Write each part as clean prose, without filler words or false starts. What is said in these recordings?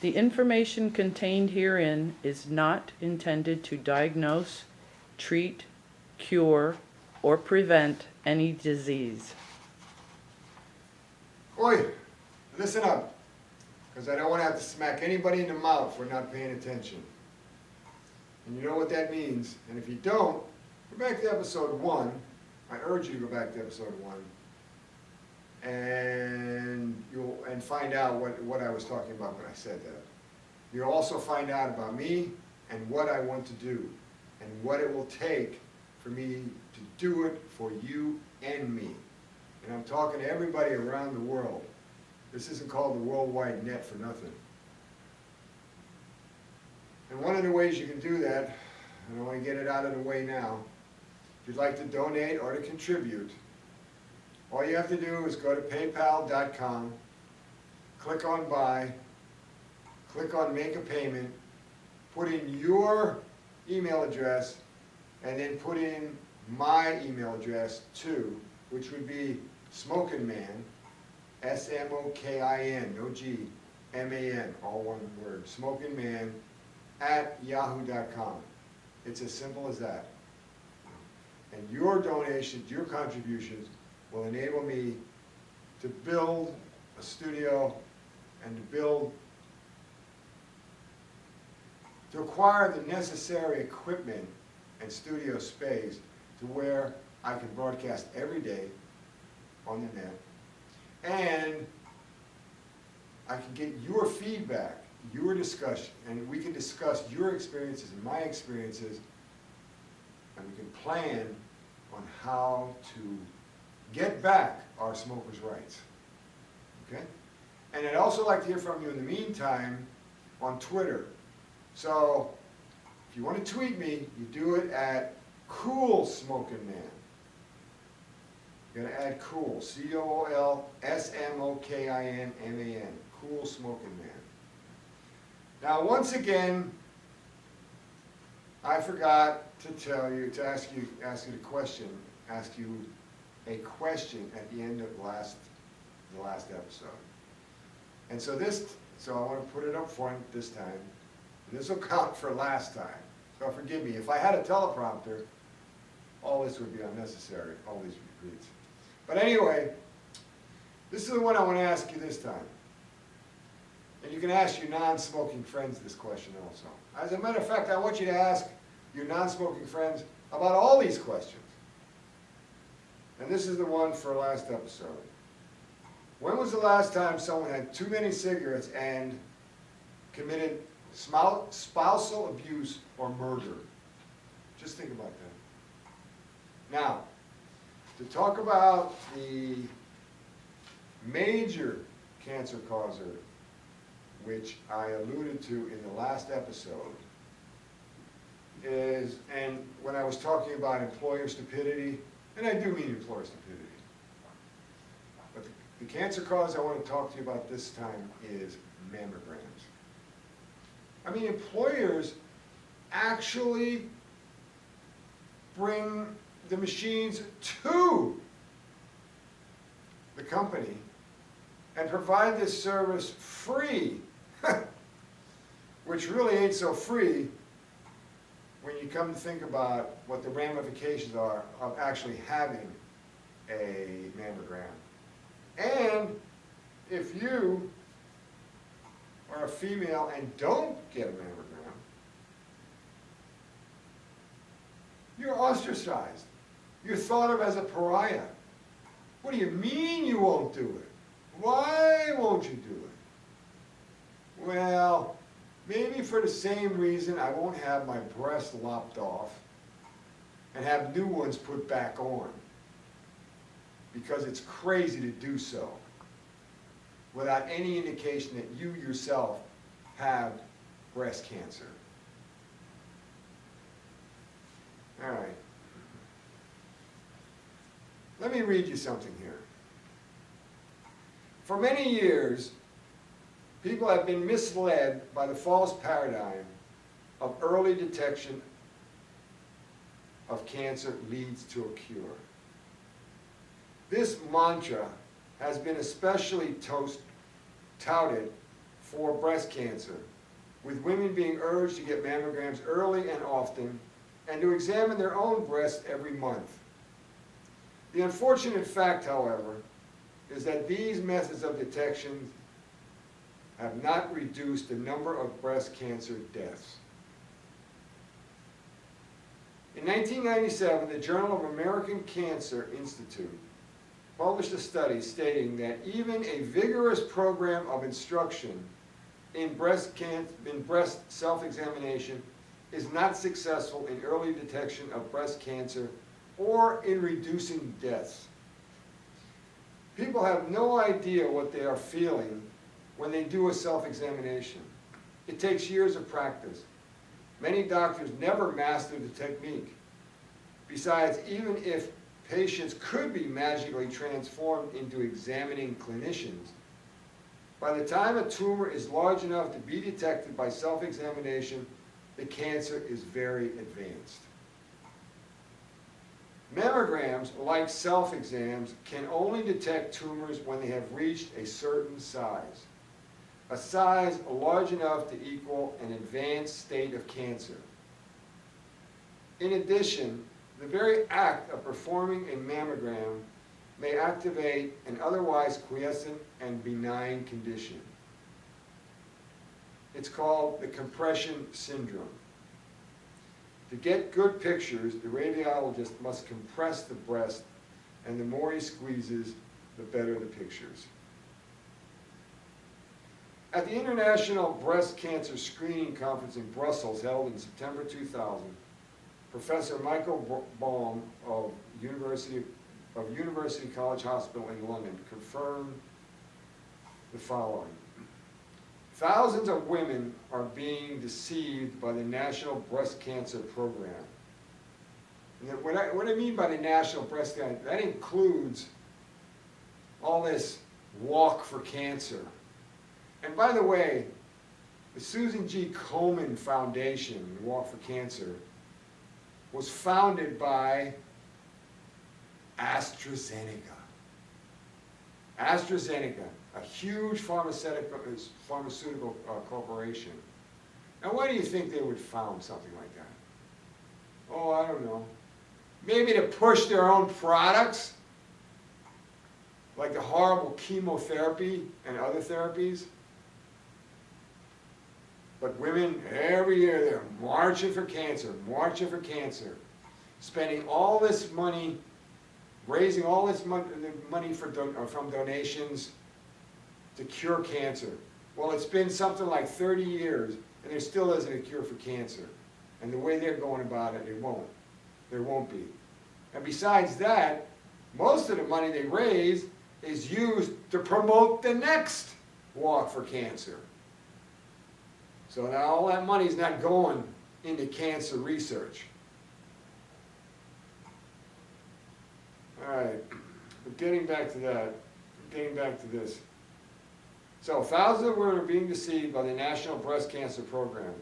The information contained herein is not intended to diagnose, treat, cure, or prevent any disease. Oi, listen up, because I don't want to have to smack anybody in the mouth for not paying attention. And you know what that means. And if you don't, go back to episode 1. I urge you to go back to episode 1. And you'll find out what I was talking about when I said that. You'll also find out about me and what I want to do and what it will take for me to do it for you and me. And I'm talking to everybody around the world. This isn't called the World Wide Net for nothing. And one of the ways you can do that, and I want to get it out of the way now, if you'd like to donate or to contribute, all you have to do is go to paypal.com, click on Buy, click on Make a Payment, put in your email address, and then put in my email address too, which would be SmokinMan, SMOKIN, no G, MAN, all one word, SmokinMan @yahoo.com. It's as simple as that. And your donations, your contributions, will enable me to build a studio and to acquire the necessary equipment and studio space to where I can broadcast every day on the net, and I can get your feedback, your discussion, and we can discuss your experiences and my experiences, and we can plan on how to get back our smokers' rights. Okay? And I'd also like to hear from you in the meantime on Twitter. So if you want to tweet me, you do it at CoolSmokinMan. You're going to add cool, CoolSmokinMan, CoolSmokinMan. Now, once again, I forgot to tell you, to ask you a question at the end of the last episode. And so I want to put it up front this time, and this will count for last time. So forgive me, if I had a teleprompter, all this would be unnecessary, all these repeats. But anyway, this is the one I want to ask you this time. And you can ask your non-smoking friends this question also. As a matter of fact, I want you to ask your non-smoking friends about all these questions. And this is the one for last episode. When was the last time someone had too many cigarettes and committed spousal abuse or murder? Just think about that. Now, to talk about the major cancer causer, which I alluded to in the last episode, is, and when I was talking about employer stupidity, and I do mean employer stupidity, but the cancer cause I want to talk to you about this time is mammograms. I mean, employers actually bring the machines to the company and provide this service free, which really ain't so free when you come to think about what the ramifications are of actually having a mammogram. And if you are a female and don't get a mammogram, you're ostracized. You're thought of as a pariah. What do you mean you won't do it? Why won't you do it? Well, maybe for the same reason I won't have my breast lopped off and have new ones put back on, because it's crazy to do so without any indication that you yourself have breast cancer. All right. Let me read you something here. For many years, people have been misled by the false paradigm of early detection of cancer leads to a cure. This mantra has been especially touted for breast cancer, with women being urged to get mammograms early and often, and to examine their own breast every month. The unfortunate fact, however, is that these methods of detection have not reduced the number of breast cancer deaths. In 1997, the Journal of American Cancer Institute published a study stating that even a vigorous program of instruction in breast self-examination is not successful in early detection of breast cancer or in reducing deaths. People have no idea what they are feeling when they do a self-examination. It takes years of practice. Many doctors never master the technique. Besides, even if patients could be magically transformed into examining clinicians, by the time a tumor is large enough to be detected by self-examination, the cancer is very advanced. Mammograms, like self-exams, can only detect tumors when they have reached a certain size, a size large enough to equal an advanced state of cancer. In addition, the very act of performing a mammogram may activate an otherwise quiescent and benign condition. It's called the compression syndrome. To get good pictures, the radiologist must compress the breast, and the more he squeezes, the better the pictures. At the International Breast Cancer Screening Conference in Brussels, held in September 2000, Professor Michael Baum of University College Hospital in London confirmed the following. Thousands of women are being deceived by the National Breast Cancer Program. And what I mean by the National Breast Cancer, that includes all this walk for cancer. And by the way, the Susan G. Komen Foundation, Walk for Cancer, was founded by AstraZeneca. AstraZeneca, a huge pharmaceutical corporation. Now, why do you think they would found something like that? Oh, I don't know. Maybe to push their own products, like the horrible chemotherapy and other therapies. But women, every year, they're marching for cancer, spending all this money, raising all this money from donations to cure cancer. Well, it's been something like 30 years, and there still isn't a cure for cancer. And the way they're going about it, there won't be. And besides that, most of the money they raise is used to promote the next walk for cancer. So now all that money is not going into cancer research. All right, but getting back to this. So thousands of women are being deceived by the National Breast Cancer Program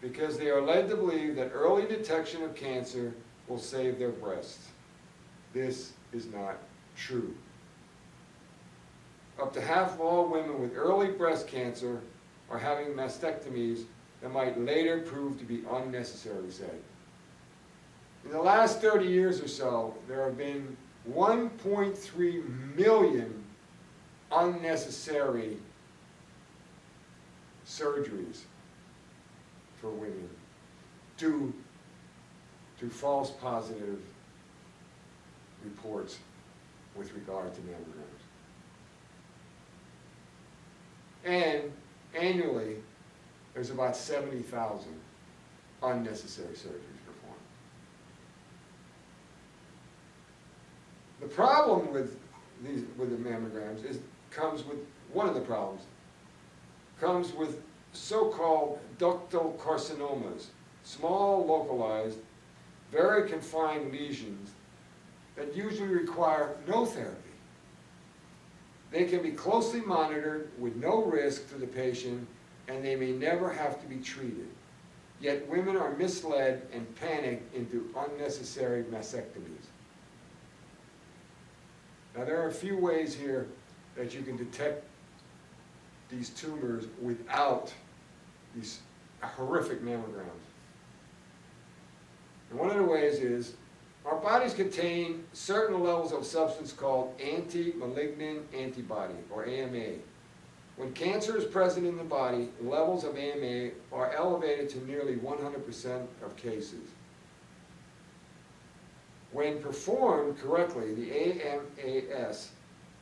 because they are led to believe that early detection of cancer will save their breasts. This is not true. Up to half of all women with early breast cancer are having mastectomies that might later prove to be unnecessary, said. In the last 30 years or so, there have been 1.3 million unnecessary surgeries for women due to false positive reports with regard to mammograms. And annually, there's about 70,000 unnecessary surgeries performed. The problem with the mammograms comes with so-called ductal carcinomas, small, localized, very confined lesions that usually require no therapy. They can be closely monitored with no risk to the patient, and they may never have to be treated. Yet women are misled and panic into unnecessary mastectomies. Now, there are a few ways here that you can detect these tumors without these horrific mammograms. And one of the ways is our bodies contain certain levels of substance called anti-malignant antibody, or AMA. When cancer is present in the body, levels of AMA are elevated to nearly 100% of cases. When performed correctly, the AMAS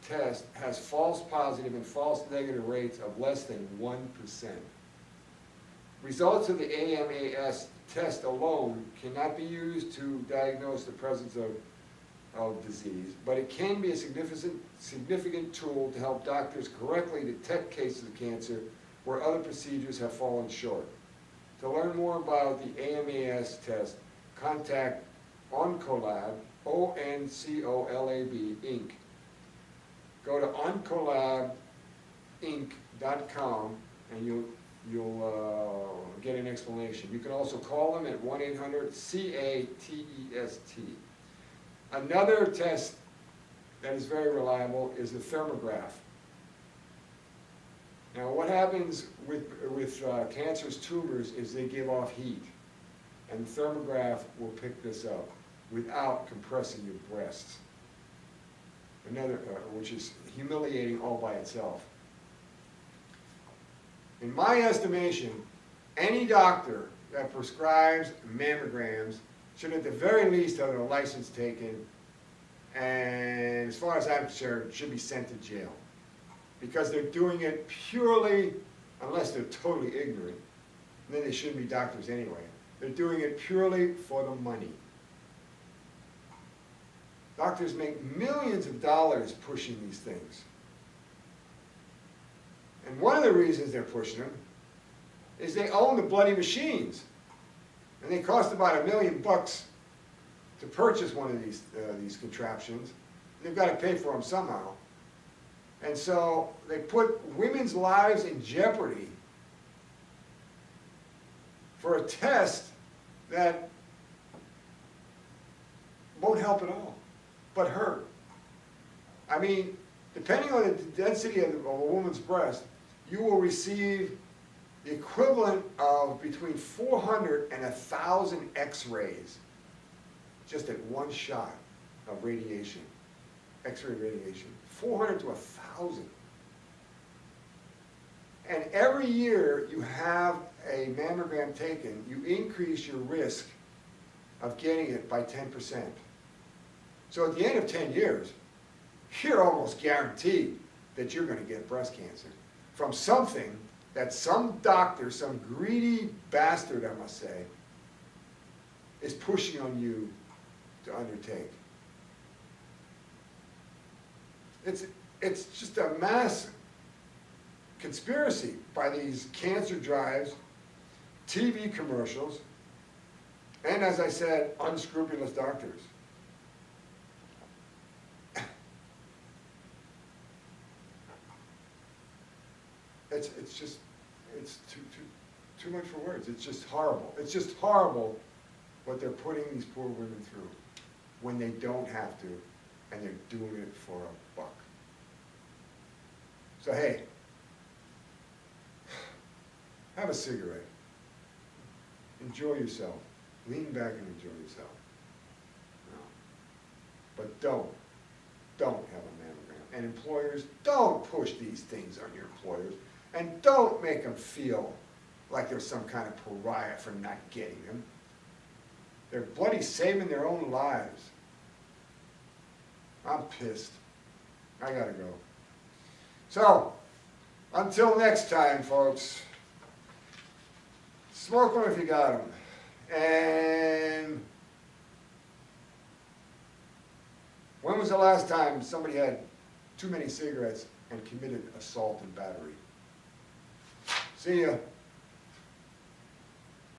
test has false positive and false negative rates of less than 1%. Results of the AMAS test alone cannot be used to diagnose the presence of disease, but it can be a significant tool to help doctors correctly detect cases of cancer where other procedures have fallen short. To learn more about the AMAS test, contact Oncolab, ONCOLAB, Inc. Go to oncolabinc.com and you'll get an explanation. You can also call them at 1-800-CATEST. Another test that is very reliable is the thermograph. Now, what happens with cancerous tumors is they give off heat, and the thermograph will pick this up without compressing your breasts. Another, which is humiliating all by itself. In my estimation, any doctor that prescribes mammograms should at the very least have their license taken, and as far as I'm concerned, should be sent to jail. Because they're doing it purely, unless they're totally ignorant, and then they shouldn't be doctors anyway. They're doing it purely for the money. Doctors make millions of dollars pushing these things. And one of the reasons they're pushing them is they own the bloody machines. And they cost about $1 million to purchase one of these contraptions. And they've got to pay for them somehow. And so they put women's lives in jeopardy for a test that won't help at all, but hurt. I mean, depending on the density of a woman's breast, you will receive the equivalent of between 400 and 1,000 X-rays just at one shot of radiation, X-ray radiation, 400 to 1,000. And every year you have a mammogram taken, you increase your risk of getting it by 10%. So at the end of 10 years, you're almost guaranteed that you're going to get breast cancer from something that some doctor, some greedy bastard, I must say, is pushing on you to undertake. It's just a mass conspiracy by these cancer drives, TV commercials, and, as I said, unscrupulous doctors. It's too much for words. It's just horrible. It's just horrible what they're putting these poor women through when they don't have to, and they're doing it for a buck. So hey, have a cigarette. Enjoy yourself. Lean back and enjoy yourself. No. But don't have a mammogram. And employers, don't push these things on your employers. And don't make them feel like they're some kind of pariah for not getting them. They're bloody saving their own lives. I'm pissed. I gotta go. So, until next time, folks, smoke them if you got them. And when was the last time somebody had too many cigarettes and committed assault and battery? See ya.